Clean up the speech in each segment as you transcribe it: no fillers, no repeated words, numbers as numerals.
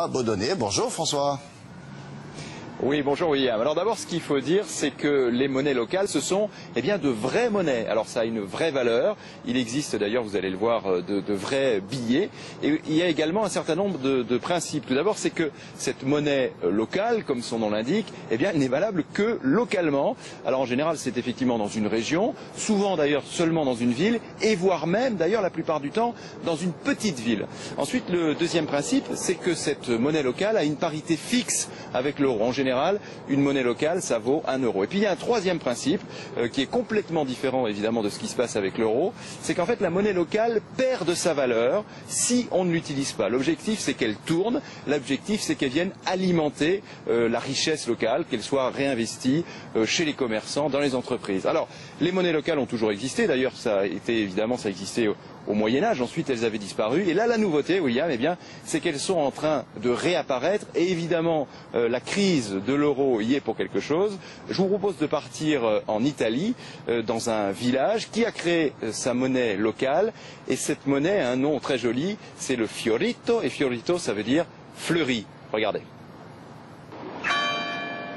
Baudonnet. Bonjour François. Oui, bonjour William. Alors d'abord, ce qu'il faut dire, c'est que les monnaies locales, ce sont de vraies monnaies. Alors ça a une vraie valeur. Il existe d'ailleurs, vous allez le voir, de vrais billets. Et il y a également un certain nombre de principes. Tout d'abord, c'est que cette monnaie locale, comme son nom l'indique, elle n'est valable que localement. Alors en général, c'est effectivement dans une région, souvent d'ailleurs seulement dans une ville, et voire même d'ailleurs la plupart du temps dans une petite ville. Ensuite, le deuxième principe, c'est que cette monnaie locale a une parité fixe avec l'euro. En général, une monnaie locale, ça vaut 1 euro. Et puis il y a un troisième principe qui est complètement différent évidemment de ce qui se passe avec l'euro, c'est qu'en fait la monnaie locale perd de sa valeur si on ne l'utilise pas. L'objectif c'est qu'elle tourne, l'objectif c'est qu'elle vienne alimenter la richesse locale, qu'elle soit réinvestie chez les commerçants, dans les entreprises. Alors les monnaies locales ont toujours existé, d'ailleurs ça existait au Moyen-Âge, ensuite elles avaient disparu. Et là, la nouveauté, William, c'est qu'elles sont en train de réapparaître. Et évidemment, la crise de l'euro y est pour quelque chose. Je vous propose de partir en Italie, dans un village qui a créé sa monnaie locale. Et cette monnaie a un nom très joli, c'est le fiorito. Et fiorito, ça veut dire fleuri. Regardez.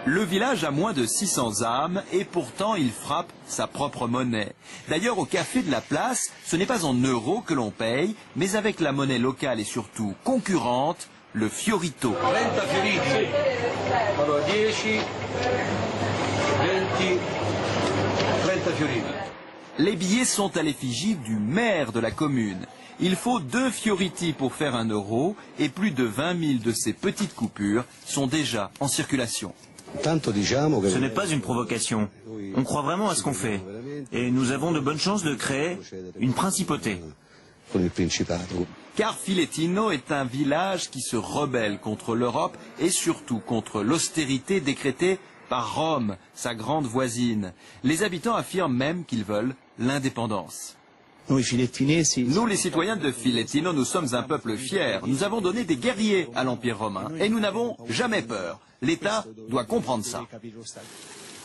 Le village a moins de 600 âmes et pourtant il frappe sa propre monnaie. D'ailleurs au café de la place, ce n'est pas en euros que l'on paye, mais avec la monnaie locale et surtout concurrente, le fiorito. 30 fioriti, allora 10, 20, 30 fioriti. Les billets sont à l'effigie du maire de la commune. Il faut 2 fioriti pour faire 1 euro et plus de 20 000 de ces petites coupures sont déjà en circulation. Ce n'est pas une provocation. On croit vraiment à ce qu'on fait. Et nous avons de bonnes chances de créer une principauté. Car Filettino est un village qui se rebelle contre l'Europe et surtout contre l'austérité décrétée par Rome, sa grande voisine. Les habitants affirment même qu'ils veulent l'indépendance. Nous, les citoyens de Filettino, nous sommes un peuple fier. Nous avons donné des guerriers à l'Empire romain et nous n'avons jamais peur. L'État doit comprendre ça.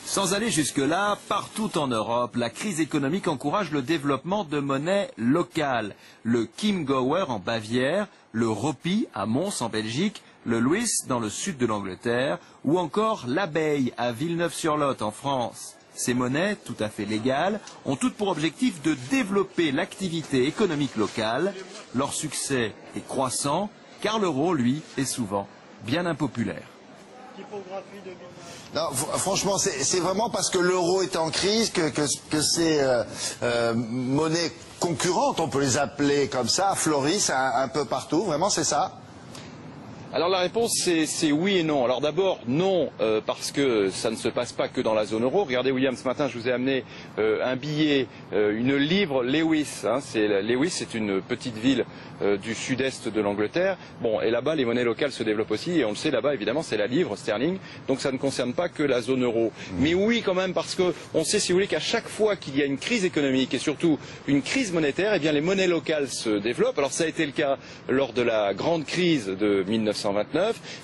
Sans aller jusque-là, partout en Europe, la crise économique encourage le développement de monnaies locales. Le Chiemgauer en Bavière, le Ropi à Mons en Belgique, le Louis dans le sud de l'Angleterre ou encore l'abeille à Villeneuve-sur-Lot en France. Ces monnaies, tout à fait légales, ont toutes pour objectif de développer l'activité économique locale. Leur succès est croissant, car l'euro, lui, est souvent bien impopulaire. Non, franchement, c'est vraiment parce que l'euro est en crise que ces monnaies concurrentes, on peut les appeler comme ça, fleurissent un peu partout. Vraiment, c'est ça? Alors la réponse c'est oui et non. Alors d'abord non parce que ça ne se passe pas que dans la zone euro. Regardez William, ce matin je vous ai amené un billet, une livre Lewis. Lewis c'est une petite ville du sud-est de l'Angleterre. Bon, et là-bas les monnaies locales se développent aussi et on le sait là-bas évidemment c'est la livre sterling. Donc ça ne concerne pas que la zone euro. Mais oui quand même parce que on sait si vous voulez qu'à chaque fois qu'il y a une crise économique et surtout une crise monétaire, les monnaies locales se développent. Alors ça a été le cas lors de la grande crise de 1929.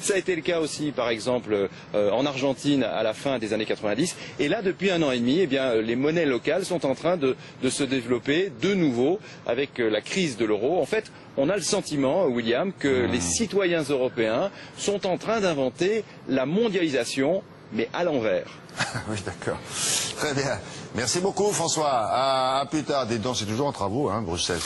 Ça a été le cas aussi, par exemple, en Argentine à la fin des années 90. Et là, depuis 1 an et demi, les monnaies locales sont en train de se développer de nouveau avec la crise de l'euro. En fait, on a le sentiment, William, que les citoyens européens sont en train d'inventer la mondialisation, mais à l'envers. Oui, d'accord. Très bien. Merci beaucoup, François. À plus tard. Dis donc, c'est toujours en travaux, Bruxelles.